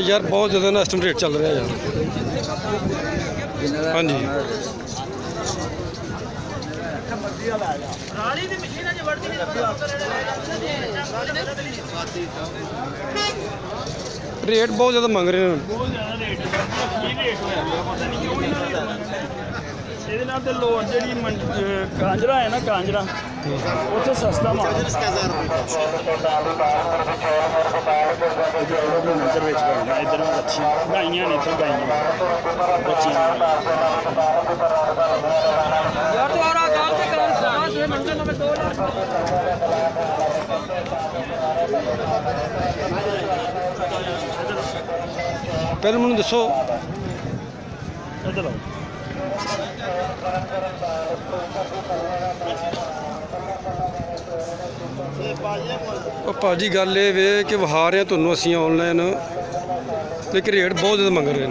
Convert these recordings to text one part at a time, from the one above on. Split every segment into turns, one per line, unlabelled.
यार बहुत ज़्यादा ना इस टाइम रेट चल रहा है यार। हाँ जी रेट बहुत ज़्यादा मंग रहे हैं।
कांजरा है ना, कांजरा उत्थे सस्ता माल नजर इधर बच्चियां गाइयां ने, इतने गाइयां बच्चियां
पहले मैनूं दसो
इधर आओ।
भाजी गल ये वे कि विखा रहे हैं तुहानूं असीं ऑनलाइन, लेकिन रेट बहुत ज़्यादा मंग रहे हैं।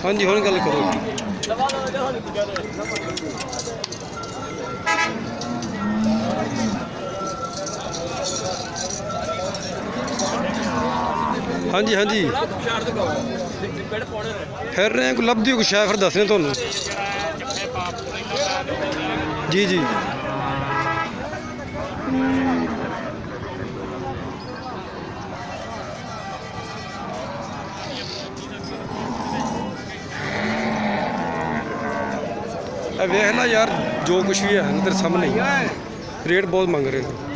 हाँ जी हुण गल करो। हाँ जी हाँ जी फिर रहे हैं, कोई लभदी कुछ है फिर दस रहे तुहानूं। जी जी वेख ला यार, जो कुछ भी है ना तेरे सामने रेट बहुत मंग रहे हैं।